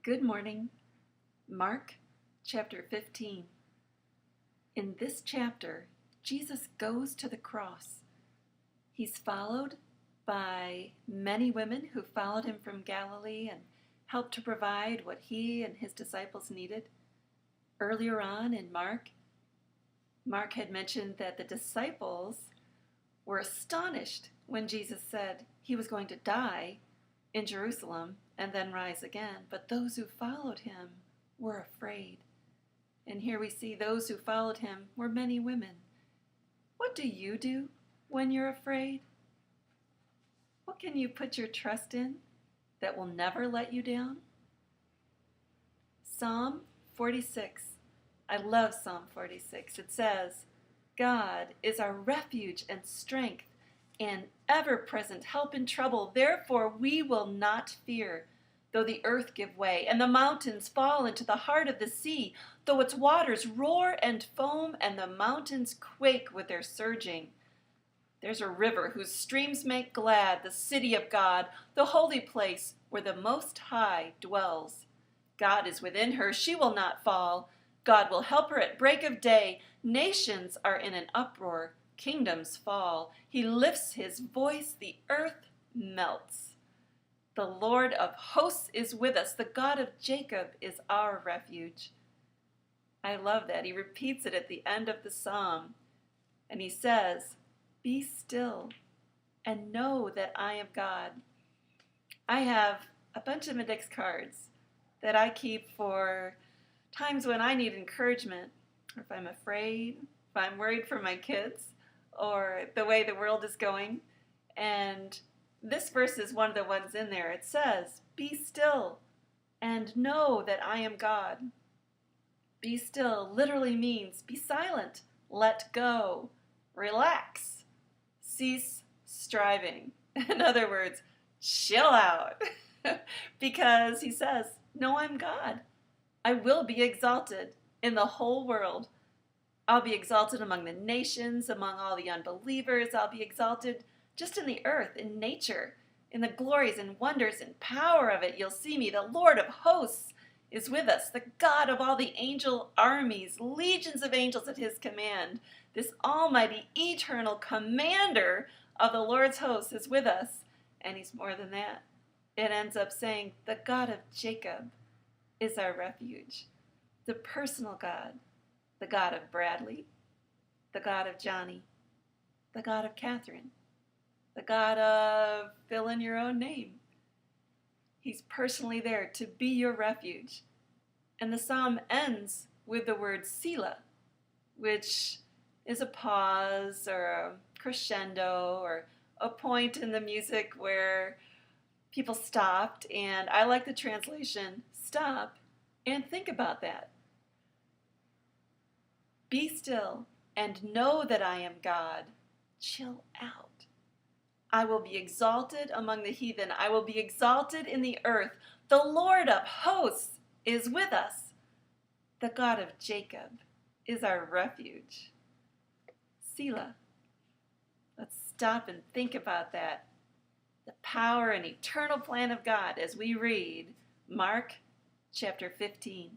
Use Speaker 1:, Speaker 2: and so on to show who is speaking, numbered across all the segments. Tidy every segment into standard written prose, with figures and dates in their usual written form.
Speaker 1: Good morning. Mark chapter 15. In this chapter, Jesus goes to the cross. He's followed by many women who followed him from Galilee and helped to provide what he and his disciples needed. Earlier on in Mark had mentioned that the disciples were astonished when Jesus said he was going to die in Jerusalem and then rise again. But those who followed him were afraid. And here we see those who followed him were many women. What do you do when you're afraid? What can you put your trust in that will never let you down? Psalm 46. I love Psalm 46. It says, God is our refuge and strength, and ever-present help in trouble. Therefore we will not fear, though the earth give way, and the mountains fall into the heart of the sea, though its waters roar and foam, and the mountains quake with their surging. There's a river whose streams make glad the city of God, the holy place where the Most High dwells. God is within her, she will not fall. God will help her at break of day. Nations are in an uproar. Kingdoms fall. He lifts his voice, the earth melts. The Lord of hosts is with us. The God of Jacob is our refuge. I love that. He repeats it at the end of the psalm. And he says, be still and know that I am God. I have a bunch of index cards that I keep for times when I need encouragement, or if I'm afraid, if I'm worried for my kids, or the way the world is going. And this verse is one of the ones in there. It says, be still and know that I am God. Be still literally means be silent, let go, relax, cease striving. In other words, chill out. Because he says, no, I'm God. I will be exalted in the whole world. I'll be exalted among the nations, among all the unbelievers. I'll be exalted just in the earth, in nature, in the glories and wonders and power of it. You'll see me. The Lord of hosts is with us. The God of all the angel armies, legions of angels at his command. This almighty, eternal commander of the Lord's hosts is with us. And he's more than that. It ends up saying, the God of Jacob is our refuge. The personal God. The God of Bradley, the God of Johnny, the God of Catherine, the God of fill in your own name. He's personally there to be your refuge. And the psalm ends with the word Selah, which is a pause or a crescendo or a point in the music where people stopped. And I like the translation, stop and think about that. Be still and know that I am God. Chill out. I will be exalted among the heathen. I will be exalted in the earth. The Lord of hosts is with us. The God of Jacob is our refuge. Selah. Let's stop and think about that. The power and eternal plan of God as we read Mark chapter 15.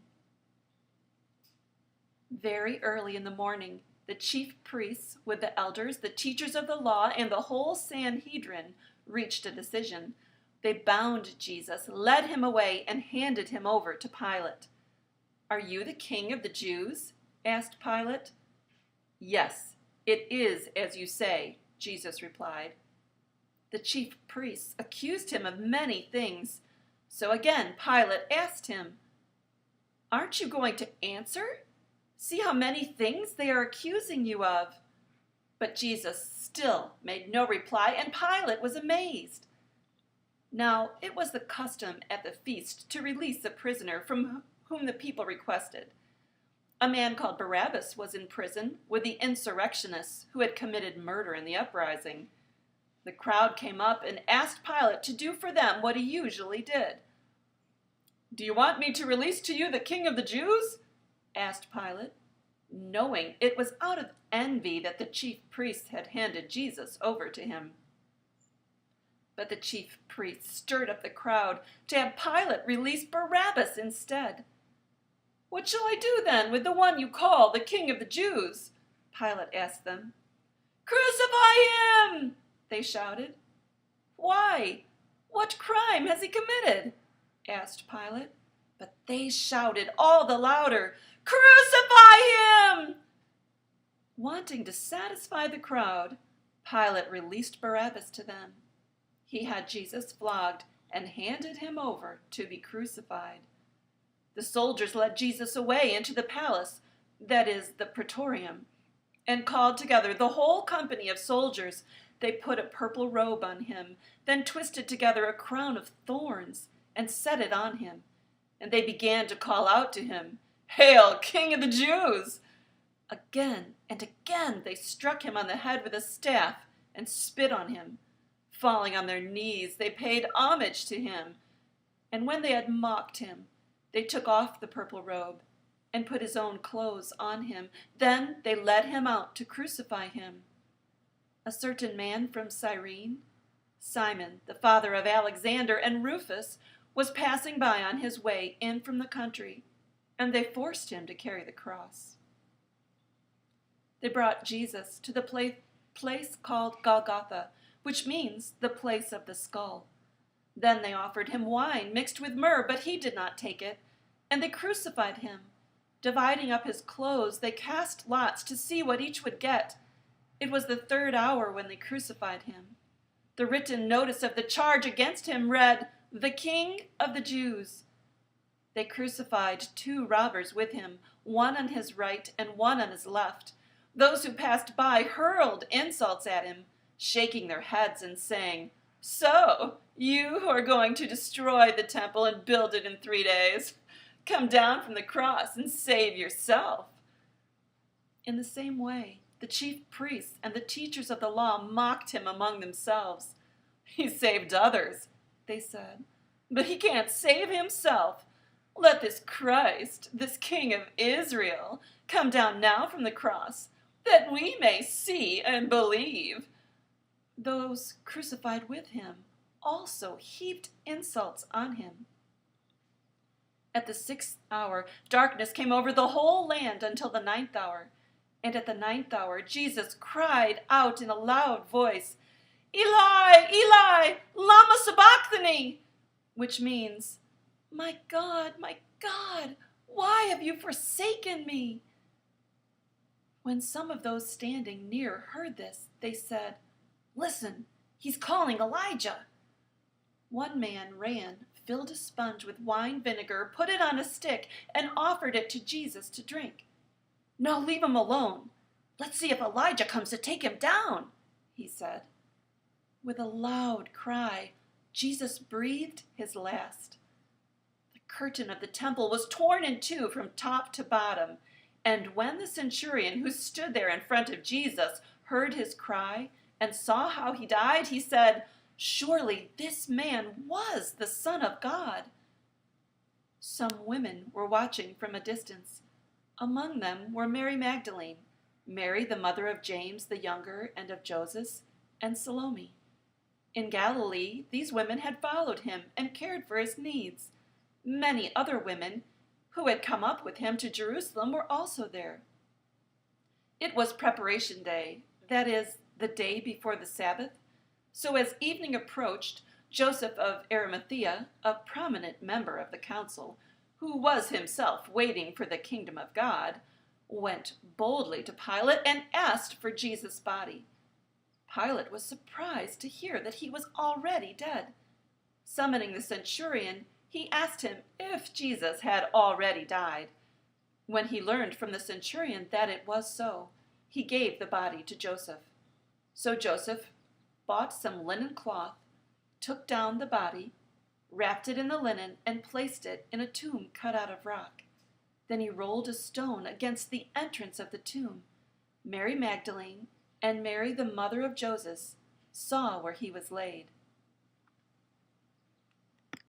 Speaker 1: Very early in the morning, the chief priests with the elders, the teachers of the law, and the whole Sanhedrin reached a decision. They bound Jesus, led him away, and handed him over to Pilate. Are you the king of the Jews? Asked Pilate. Yes, it is as you say, Jesus replied. The chief priests accused him of many things. So again, Pilate asked him, aren't you going to answer? See how many things they are accusing you of. But Jesus still made no reply, and Pilate was amazed. Now it was the custom at the feast to release a prisoner from whom the people requested. A man called Barabbas was in prison with the insurrectionists who had committed murder in the uprising. The crowd came up and asked Pilate to do for them what he usually did. Do you want me to release to you the king of the Jews? Asked Pilate, knowing it was out of envy that the chief priests had handed Jesus over to him. But the chief priests stirred up the crowd to have Pilate release Barabbas instead. "What shall I do then with the one you call the King of the Jews?" Pilate asked them. "Crucify him!" they shouted. "Why? What crime has he committed?" asked Pilate. But they shouted all the louder, "Crucify him!" Wanting to satisfy the crowd, Pilate released Barabbas to them. He had Jesus flogged and handed him over to be crucified. The soldiers led Jesus away into the palace, that is, the praetorium, and called together the whole company of soldiers. They put a purple robe on him, then twisted together a crown of thorns and set it on him. And they began to call out to him, "Hail, King of the Jews!" Again and again they struck him on the head with a staff and spit on him. Falling on their knees, they paid homage to him. And when they had mocked him, they took off the purple robe and put his own clothes on him. Then they led him out to crucify him. A certain man from Cyrene, Simon, the father of Alexander and Rufus, was passing by on his way in from the country, and they forced him to carry the cross. They brought Jesus to the place called Golgotha, which means the place of the skull. Then they offered him wine mixed with myrrh, but he did not take it, and they crucified him. Dividing up his clothes, they cast lots to see what each would get. It was the 3rd hour when they crucified him. The written notice of the charge against him read, "The King of the Jews." They crucified 2 robbers with him, one on his right and one on his left. Those who passed by hurled insults at him, shaking their heads and saying, "So, you who are going to destroy the temple and build it in 3 days, come down from the cross and save yourself." In the same way, the chief priests and the teachers of the law mocked him among themselves. "He saved others," they said, "but he can't save himself. Let this Christ, this King of Israel, come down now from the cross, that we may see and believe." Those crucified with him also heaped insults on him. At the 6th hour, darkness came over the whole land until the 9th hour. And at the 9th hour, Jesus cried out in a loud voice, "Eli, Eli, lama sabachthani," which means, my God, why have you forsaken me?" When some of those standing near heard this, they said, "Listen, he's calling Elijah." One man ran, filled a sponge with wine vinegar, put it on a stick, and offered it to Jesus to drink. "No, leave him alone. Let's see if Elijah comes to take him down," he said. With a loud cry, Jesus breathed his last. The curtain of the temple was torn in two from top to bottom, and when the centurion who stood there in front of Jesus heard his cry and saw how he died, he said, "Surely this man was the Son of God." Some women were watching from a distance. Among them were Mary Magdalene, Mary the mother of James the younger and of Joseph, and Salome. In Galilee, these women had followed him and cared for his needs. Many other women who had come up with him to Jerusalem were also there. It was preparation day, that is, the day before the Sabbath. So as evening approached, Joseph of Arimathea, a prominent member of the council, who was himself waiting for the kingdom of God, went boldly to Pilate and asked for Jesus' body. Pilate was surprised to hear that he was already dead. Summoning the centurion, he asked him if Jesus had already died. When he learned from the centurion that it was so, he gave the body to Joseph. So Joseph bought some linen cloth, took down the body, wrapped it in the linen, and placed it in a tomb cut out of rock. Then he rolled a stone against the entrance of the tomb. Mary Magdalene and Mary the mother of Joseph saw where he was laid.